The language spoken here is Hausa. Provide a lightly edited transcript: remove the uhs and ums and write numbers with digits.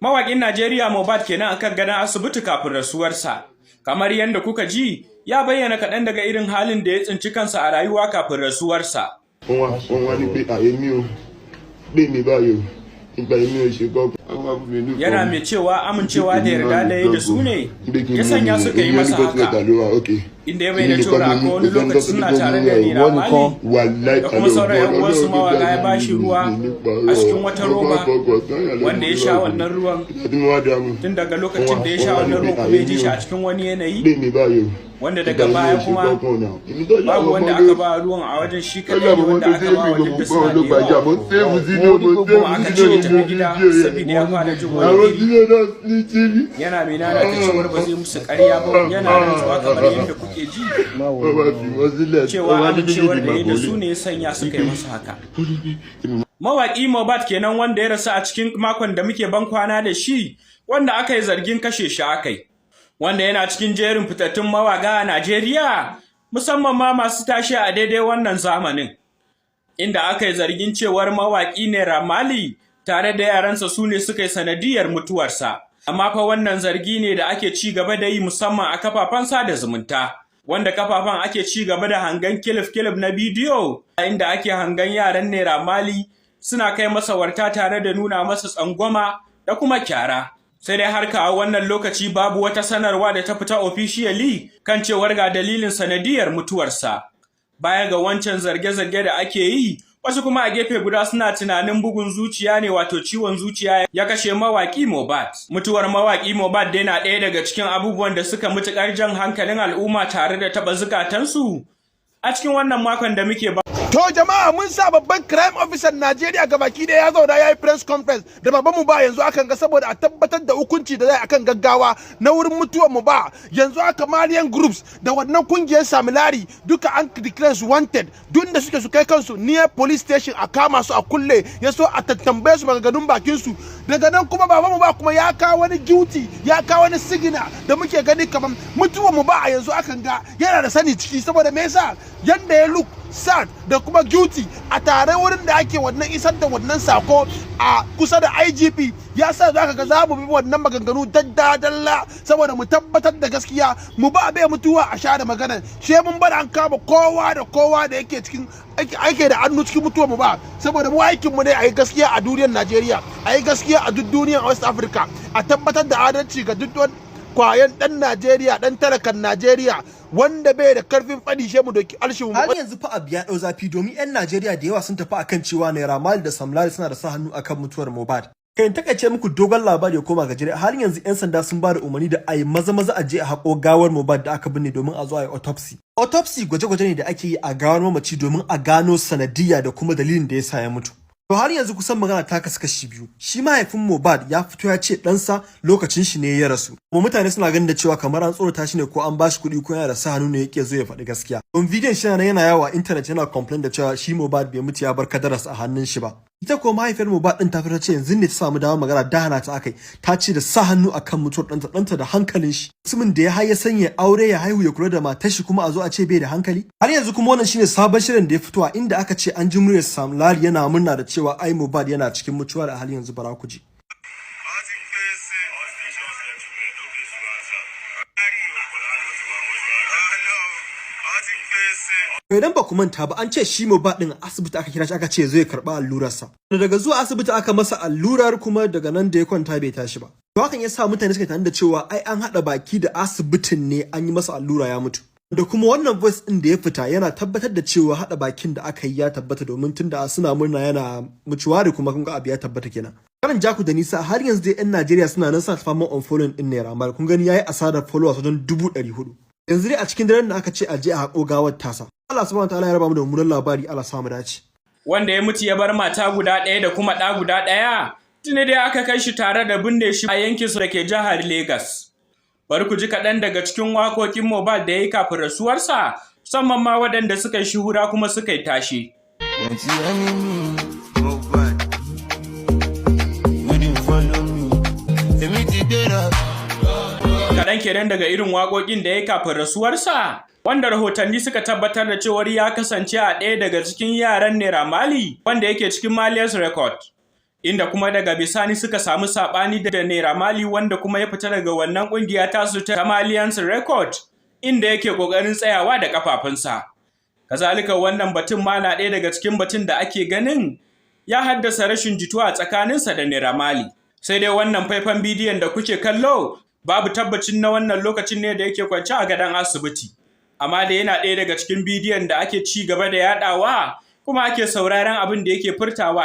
Mawaƙin Najeriya Mohbad kenan akan gadon asibiti kafin rasuwarsa. Kamar yadda kuka ji, ya bayyana kaɗan daga irin halin da ya tsinci kansa a rayuwa kafin rasuwarsa. Yana mai cewa amincewa da yarda da ya da su ne ya sanya suka yi masa haka, inda ya bayyana cewa akwai wani lokaci suna tare da Naira Marley da kuma sauran 'yan uwansu mawaƙa ya bashi ruwa a cikin wata roba wanda ya sha wannan ruwan. Tun daga lokacin da ya sha wannan ruwan kuma ya ji shi a cikin wani yanayi wanda daga baya kuma babu wanda aka ba ruwan a wajen, shi kaɗai ne wanda aka ba wajen da suna da yawa, kuma aka ce ya tafi gida saboda ya fara jin wani yana mai nana ta cewar ba zai musu ƙarya ba, yana rantsuwa kamar yadda kuke ji cewa amincewar da ya da su ne ya sanya suka yi masa haka. Mawaƙi Mohbad kenan wanda ya rasu a cikin makon da muke ban kwana da shi, wanda aka yi zargin kashe shi akai, wanda yana cikin jerin fitattun mawaƙa a Najeriya, musamman ma masu tashi a daidai wannan zamanin, inda aka yi zargin cewar mawaƙi Naira Marley tare da yaransa su ne suka yi sanadiyar mutuwarsa. Amma fa wannan zargi ne da ake ci gaba da yi musamman a kafafen sada zumunta, wanda kafafen ake ci gaba da hangan kilif-kilif na bidiyo, inda ake hangan yaran Naira Marley suna kai masa warta tare da nuna masa tsangwama da kuma kyara. Sai dai har kawo wannan lokaci babu wata sanarwa da ta fita officially kan cewar ga dalilin sanadiyar mutuwarsa. Baya ga wancan zarge-zarge da ake yi, wasu kuma a gefe guda suna tunanin bugun zuciya ne, wato ciwon zuciya ya kashe mawaƙi Mohbad. Mutuwar mawaƙi Mohbad dai na ɗaya daga cikin abubuwan da suka matuƙar jan hankalin al'umma tare da taɓa zukatansu a cikin wannan makon da muke ba. To jama'a, mun sa babban crime officer Najeriya gabaki da ya zauna ya yi press conference da baban mu ba yanzu akan ga, saboda a tabbatar da hukunci da zai akan gaggawa na wurin mutuwar mu ba. Yanzu aka Malian groups da wannan kungiyar Samilari duka an declare su wanted, duk da suke su kai kansu near police station a kama su a kulle, ya so a tattambaye su maganganun bakin su. Daga nan kuma baban mu ba kuma ya kawo wani guilty, ya kawo wani sigina da muke gani kamar mutuwar mu ba a yanzu akan ga yana da sani ciki, saboda me yasa yanda ya look sad da kuma guilty a tare wurin da ake wannan isar da wannan sako a kusa da IGP, ya sa za ka ga za mu bi wannan maganganu dalla saboda mu tabbatar da gaskiya. mu ba bai mutuwa a sha da magana, she mun bada an kama kowa da kowa da yake cikin aike da hannu cikin mutuwa mu ba, saboda mu aikin mu ne a yi gaskiya a duniyar Najeriya, a yi gaskiya a duk duniyar West Africa, a tabbatar da adalci ga duk kwayan dan Najeriya, dan talakan Najeriya wanda bai da karfin fadi she mu doki alshin mu. Har yanzu fa abu ya dau zafi, domin yan Najeriya da yawa sun tafi akan cewa Naira Marley da Samlari suna da sa hannu akan mutuwar Mohbad. Kai takaice muku dogon labari ya koma gajere, har yanzu yan sanda sun ba da umarni da ayi maza a je a hako gawar Mohbad da aka binne domin a zo a yi autopsy. Autopsy gwaje-gwaje ne da ake yi a gawar mamaci domin a gano sanadiyya da kuma dalilin da ya sa ya mutu. To har yanzu kusan magana ta kasu kashi biyu. Shi mahaifin Mohbad ya fito ya ce ɗansa lokacin shi ne ya rasu. Kuma mutane suna ganin da cewa kamar an tsorata shi ne ko an bashi kuɗi ko yana da sa hannu ne yake zo ya faɗi gaskiya. Don bidiyon shi yana yawo a intanet yana complain da cewa shi Mohbad bai mutu ya bar kadaras a hannun shi ba. Ita ko mahaifiyar Mohbad din ta fito ce yanzu ne ta samu damar magana, da hana ta akai. Ta ce da sa hannu akan mutuwar ɗanta da hankalin shi. Mutumin da ya haye sanya aure ya haihu ya kula da matar shi kuma a zo a ce bai da hankali. Har yanzu kuma wannan shine sabon shirin da ya fito a inda aka ce an ji muryar Samlari yana murna da cewa ai Mohbad yana cikin mutuwa da halin yanzu, bara ku ji. Idan ba ku manta ba, an ce shi Mohbad din asibiti aka kira shi aka ce zai karba allurarsa. Daga zuwa asibiti aka masa allurar kuma daga nan da ya kwanta bai tashi ba. To hakan ya sa mutane suka tana da cewa ai an hada baki da asibitin ne an yi masa allura ya mutu. Da kuma wannan voice din da ya fita yana tabbatar da cewa hada bakin da aka yi ya tabbata, domin tunda suna murna yana mutuwa kuma kun ga abu ya tabbata kenan. Karan jaku da nisa, har yanzu dai yan Najeriya suna nan suna faman unfollowing din Naira Marley. Kun gani yayi asarar followers wajen 400. Yanzu dai a cikin daren da aka ce a je a haƙo gawar tasa. Allah subhanahu wataala ya raba mu da mummunan labari, Allah samu dace. Wanda ya mutu ya bar mata guda ɗaya da kuma ɗa guda ɗaya, tuni dai aka kai shi tare da binne shi a yankin su da ke jihar Lagos. Bari ku ji kaɗan daga cikin waƙoƙin Mohbad da ya yi kafin rasuwarsa, musamman ma waɗanda suka yi shuhura kuma suka yi tashi. Kaɗan kenan daga irin waƙoƙin da ya yi kafin rasuwarsa, wanda rahotanni suka tabbatar da cewar ya kasance a ɗaya daga cikin yaran Naira Marley wanda yake cikin Malia's record, inda kuma daga bisani suka samu saɓani da Naira Marley wanda kuma ya fita daga wannan ƙungiya tasu ta Malians Record inda yake ƙoƙarin tsayawa da ƙafafunsa. Kazalika wannan batun ma na ɗaya daga cikin batun da ake ganin ya haddasa rashin jituwa tsakaninsa da Naira Marley. Sai dai wannan faifan bidiyon da kuke kallo babu tabbacin na wannan lokacin ne da yake kwance a gadon asibiti. Amma da yana ɗaya daga cikin bidiyon da ake ci gaba da yaɗawa kuma ake sauraron abin da yake furtawa.